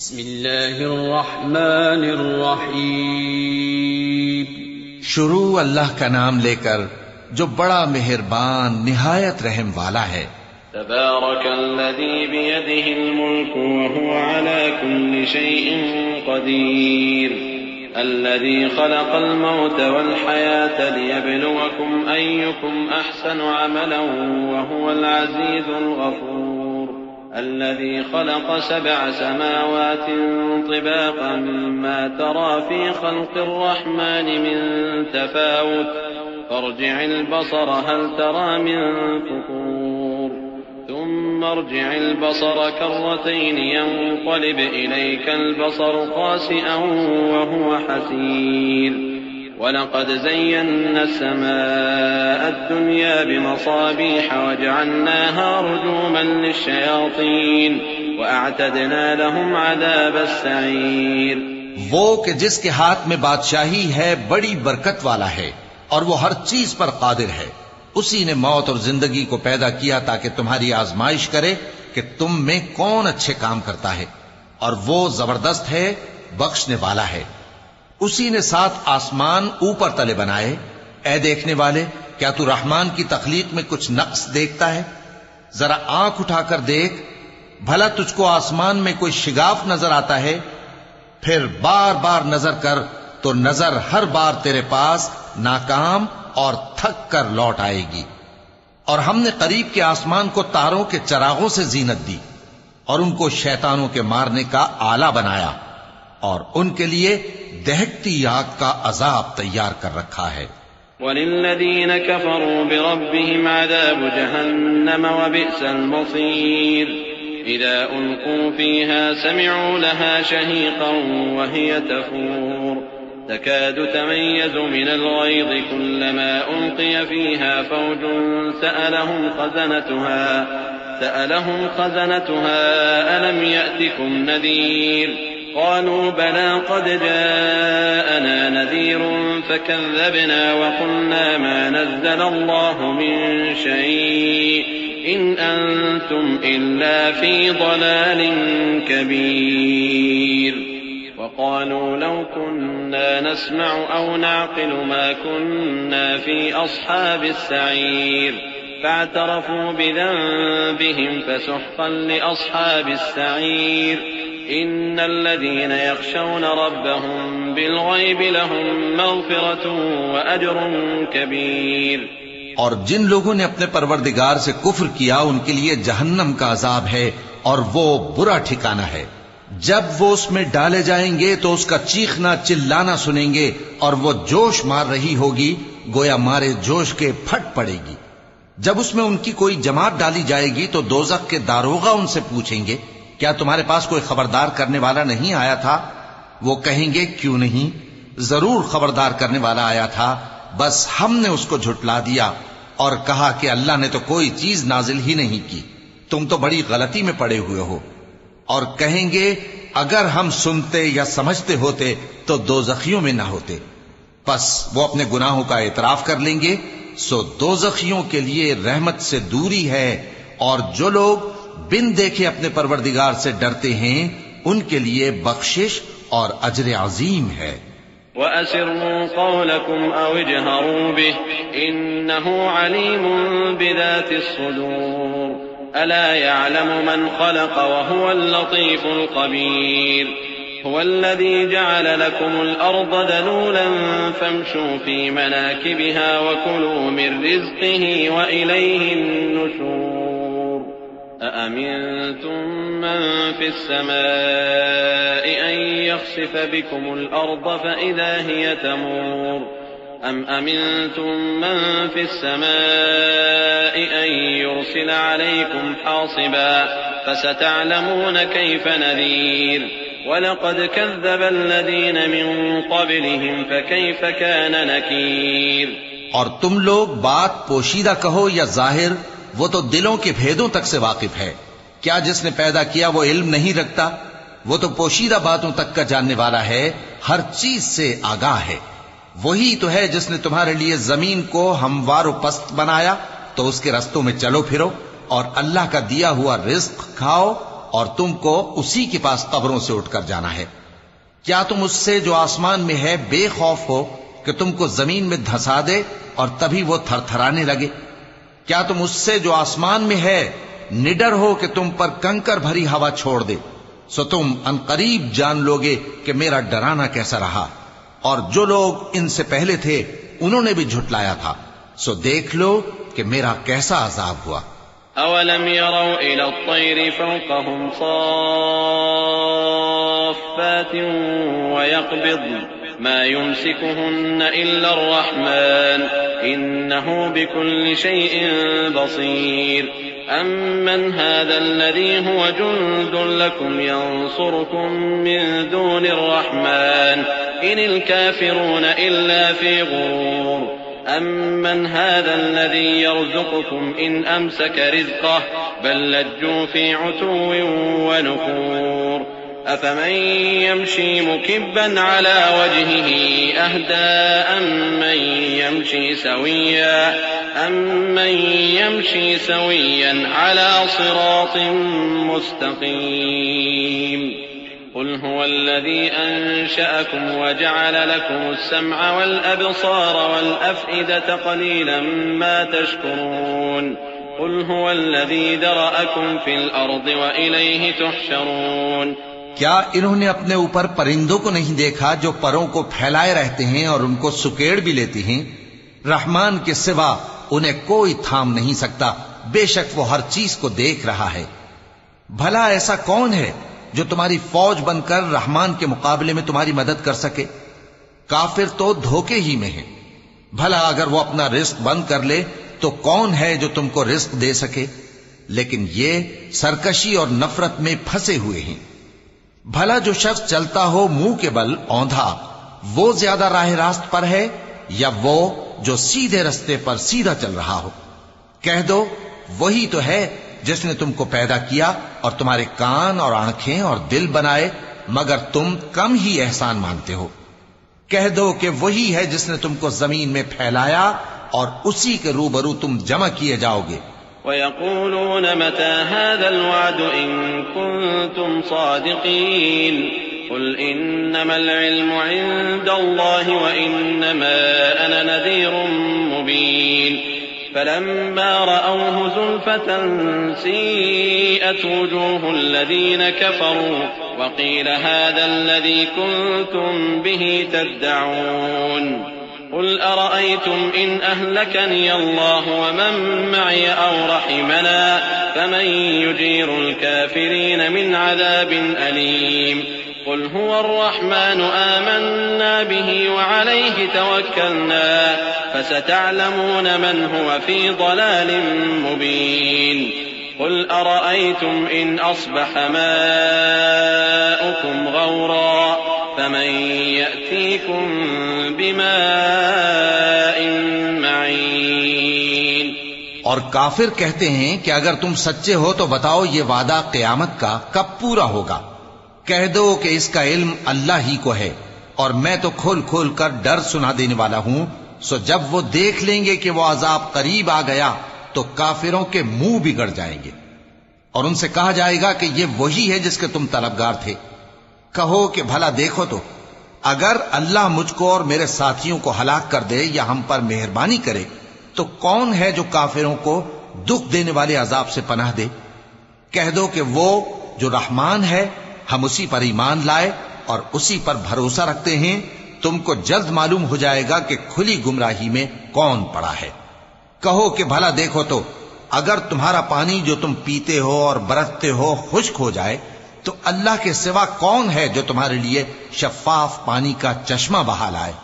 बिस्मिल्लाहिर्रहमानिर्रहीम। शुरू अल्लाह का नाम लेकर जो बड़ा मेहरबान निहायत रहम वाला है। तबारकल्लज़ी बियदिहिल मुल्कु व हुवा अला कुल्लि शैइन क़दीर। अल्लज़ी खलक़ल मौत वल हयात लियब्लुवकुम अय्युकुम अहसनु अमलन व हुवल अज़ीज़ुल गफूर। अल्लज़ी खलक़ सबअ समावातिन तिबाक़न मा तरा फ़ी ख़ल्क़िर रहमानि मिन तफ़ावुत फर्जि'ल बसर हल तरा मिन फ़ुतूर थुम्मा अर्जि'ल बसर कर्रतैन यंक़लिब इलैकल बसर ख़ासिअन व हुवा हसीर। वलक़द ज़य्यन्ना अस्समाअ अद्दुन्या बिमसाबीह वजअलनाहा रुजूमन लिश्शयातीन वअअतदना लहुम अज़ाबस्सईर। वो कि जिसके हाथ में बादशाही है बड़ी बरकत वाला है और वो हर चीज पर कादिर है। उसी ने मौत और जिंदगी को पैदा किया ताकि तुम्हारी आजमाइश करे कि तुम में कौन अच्छे काम करता है, और वो जबरदस्त है, बख्शने वाला है। उसी ने 7 आसमान ऊपर तले बनाए। ऐ देखने वाले, क्या तू रहमान की तख्लीक में कुछ नक्स देखता है? जरा आंख उठाकर देख, भला तुझको आसमान में कोई शिगाफ नजर आता है? फिर बार बार नजर कर तो नजर हर बार तेरे पास नाकाम और थक कर लौट आएगी। और हमने करीब के आसमान को तारों के चरागों से जीनत दी और उनको शैतानों के मारने का आला बनाया, और उनके लिए दहकती आग का अजाब तैयार कर रखा है। वलिल्लज़ीन कफ़रू बिरब्बिहिम अज़ाबु जहन्नम व बि'सल मसीर। इज़ा उल्क़ू फ़ीहा समि'ू लहा शहीक़न व हिय तफूर तकादु तमय्यज़ु मिनल ग़यज़ कुल्लमा उल्क़िय फ़ीहा फ़ौजुन सअलहुम ख़ज़नतुहा अलम यअतिकुम नज़ीर। क़ालू बला क़द जाअना नज़ीरुन फ़कज़्ज़बना व क़ुलना मा नज़्ज़लल्लाहु मिन शै'इन इन अंतुम इल्ला फ़ी ضलालिन कबीर। وقالوا لو كنا نسمع أو نعقل ما كنا في أصحاب السعير فاعترفوا بذنبهم فسحقا لأصحاب السعير إن الذين يخشون ربهم بالغيب لهم مغفرة وأجر كبير। और जिन लोगों ने अपने परवरदिगार से कुफ्र किया उनके लिए जहन्नम का अजाब है और वो बुरा ठिकाना है। जब वो उसमें डाले जाएंगे तो उसका चीखना चिल्लाना सुनेंगे और वो जोश मार रही होगी, गोया मारे जोश के फट पड़ेगी। जब उसमें उनकी कोई जमात डाली जाएगी तो दोज़ख के दारोगा उनसे पूछेंगे, क्या तुम्हारे पास कोई खबरदार करने वाला नहीं आया था? वो कहेंगे, क्यों नहीं, जरूर खबरदार करने वाला आया था, बस हमने उसको झुटला दिया और कहा कि अल्लाह ने तो कोई चीज नाजिल ही नहीं की, तुम तो बड़ी गलती में पड़े हुए हो। और कहेंगे, अगर हम सुनते या समझते होते तो दोज़खियों में ना होते। बस वो अपने गुनाहों का एतराफ कर लेंगे, सो दोज़खियों के लिए रहमत से दूरी है, और जो लोग बिन देखे अपने परवरदिगार से डरते हैं उनके लिए बख्शिश और अजर अजीम है। वअसिर्रू क़ौलकुम औ इजहरू बिह इन्नहु अलीमुन बिज़ातिस सुदूर अला यअलमु मन खलक़ व हुवल लतीफ़ुल ख़बीर। हुवल्लज़ी जअल लकुमुल अर्ज़ दलूलन फम्शू फ़ी मनाकिबिहा व कुलू मिन रिज़्क़िही व इलैहिन नुशूर। अअमिनतुम मन फ़िस समाइ अन यख़सिफ़ बिकुमुल अर्ज़ फ़इज़ा हिय तमूर अम अमिनतुम मन फ़िस समाइ अन युरसिल अलैकुम हासिबा फसतअलमून कैफ़ नज़ीर। वलक़द कज़्ज़ब अल्लज़ीन मिन क़ब्लिहिम फ़कैफ़ कान नकीर। और तुम लोग बात पोशीदा कहो या जाहिर, वो तो दिलों के भेदों तक से वाकिफ है। क्या जिसने पैदा किया वो इल्म नहीं रखता? वो तो पोशीदा बातों तक का जानने वाला है, हर चीज से आगाह है। वही तो है जिसने तुम्हारे लिए जमीन को हमवार पस्त बनाया, तो उसके रस्तों में चलो फिरो और अल्लाह का दिया हुआ रिज्क खाओ और तुमको उसी के पास कब्रों से उठकर जाना है। क्या तुम उससे जो आसमान में है बेखौफ हो कि तुमको जमीन में धंसा दे और तभी वो थरथराने लगे? क्या तुम उससे जो आसमान में है निडर हो कि तुम पर कंकर भरी हवा छोड़ दे? सो तुम अनकरीब जान लोगे कि मेरा डराना कैसा रहा। और जो लोग इनसे पहले थे उन्होंने भी झुटलाया था, सो देख लो कि मेरा कैसा अजाब हुआ। अवलम यरौ इला अत्तैरि फौक़हुम साफ़्फ़ातिन व यक़बिज़्न मा युमसिकुहुन्न इल्ला अर्रहमान इन्नहु बिकुल्लि शैइन बसीर अम्मन हाज़ल्लज़ी हुव जुंदुन लकुम यंसुरुकुम मिन दूनिर रहमान इनिल काफ़िरून इल्ला फ़ी गुरूर अम्मन हाज़ल्लज़ी यर्ज़ुक़ुकुम इन अमसक रिज़्क़हु बल लज्जू फ़ी उतुव्विन व नुफ़ूर अफ़मन यमशी मुकिब्बन अला वजहिही अहदा अम्मन यमशी सविय्यन अला सिरातिन मुस्तक़ीम क़ुल हुवल्लज़ी अंशअकुम व जअल लकुमुस समअ वल अबसार वल अफ़इदत क़लीलन मा तशकुरून क़ुल हुवल्लज़ी ज़रअकुम फ़िल अर्ज़ि व इलैहि तुहशरून। क्या इन्होंने अपने ऊपर परिंदों को नहीं देखा जो परों को फैलाए रहते हैं और उनको सुकेड़ भी लेती हैं? रहमान के सिवा उन्हें कोई थाम नहीं सकता, बेशक वो हर चीज को देख रहा है। भला ऐसा कौन है जो तुम्हारी फौज बनकर रहमान के मुकाबले में तुम्हारी मदद कर सके? काफिर तो धोखे ही में है। भला अगर वो अपना रिस्क बंद कर ले तो कौन है जो तुमको रिस्क दे सके? लेकिन ये सरकशी और नफरत में फंसे हुए हैं। भला जो शख्स चलता हो मुंह के बल औंधा, वो ज्यादा राह रास्त पर है या वो जो सीधे रास्ते पर सीधा चल रहा हो? कह दो, वही तो है जिसने तुमको पैदा किया और तुम्हारे कान और आंखें और दिल बनाए, मगर तुम कम ही एहसान मानते हो। कह दो कि वही है जिसने तुमको जमीन में फैलाया और उसी के रूबरू तुम जमा किए जाओगे। वयक़ूलून मता हाज़ल वअदु इन कुन्तुम सादिक़ीन क़ुल इन्नमल इल्मु इंदल्लाहि व इन्नमा अना नज़ीरुम मुबीन फलम्मा रअवहु ज़ुल्फ़तन सीअत वुजूहुल लज़ीन कफ़रू व क़ील हाज़ल लज़ी कुन्तुम बिही तद्दऊन क़ुल अरअयतुम इन अहलकनी अल्लाहु व मन मअय औ रहिमना फमन युजीरुल काफ़िरीन मिन अज़ाबिन अलीम क़ुल हुवर रहमानु आमन्ना बिही व अलैहि तवक्कलना फसतअलमून मन हुव फ़ी ضलालिन मुबीन क़ुल अरअयतुम इन अस्बह माउकुम गौरा फमन यअतीकुम बिमाइन मईन। और काफिर कहते हैं कि अगर तुम सच्चे हो तो बताओ ये वादा क़यामत का कब पूरा होगा? कह दो कि इसका इल्म अल्लाह ही को है और मैं तो खोल खोल कर डर सुना देने वाला हूं। सो जब वो देख लेंगे कि वो अजाब करीब आ गया तो काफिरों के मुंह बिगड़ जाएंगे और उनसे कहा जाएगा कि ये वही है जिसके तुम तलबगार थे। कहो कि भला देखो तो, अगर अल्लाह मुझको और मेरे साथियों को हलाक कर दे या हम पर मेहरबानी करे तो कौन है जो काफिरों को दुख देने वाले अजाब से पनाह दे? कह दो कि वो जो रहमान है, हम उसी पर ईमान लाए और उसी पर भरोसा रखते हैं। तुमको जल्द मालूम हो जाएगा कि खुली गुमराही में कौन पड़ा है। कहो कि भला देखो तो, अगर तुम्हारा पानी जो तुम पीते हो और बरतते हो खुश्क हो जाए तो अल्लाह के सिवा कौन है जो तुम्हारे लिए शफाफ पानी का चश्मा बहा लाए?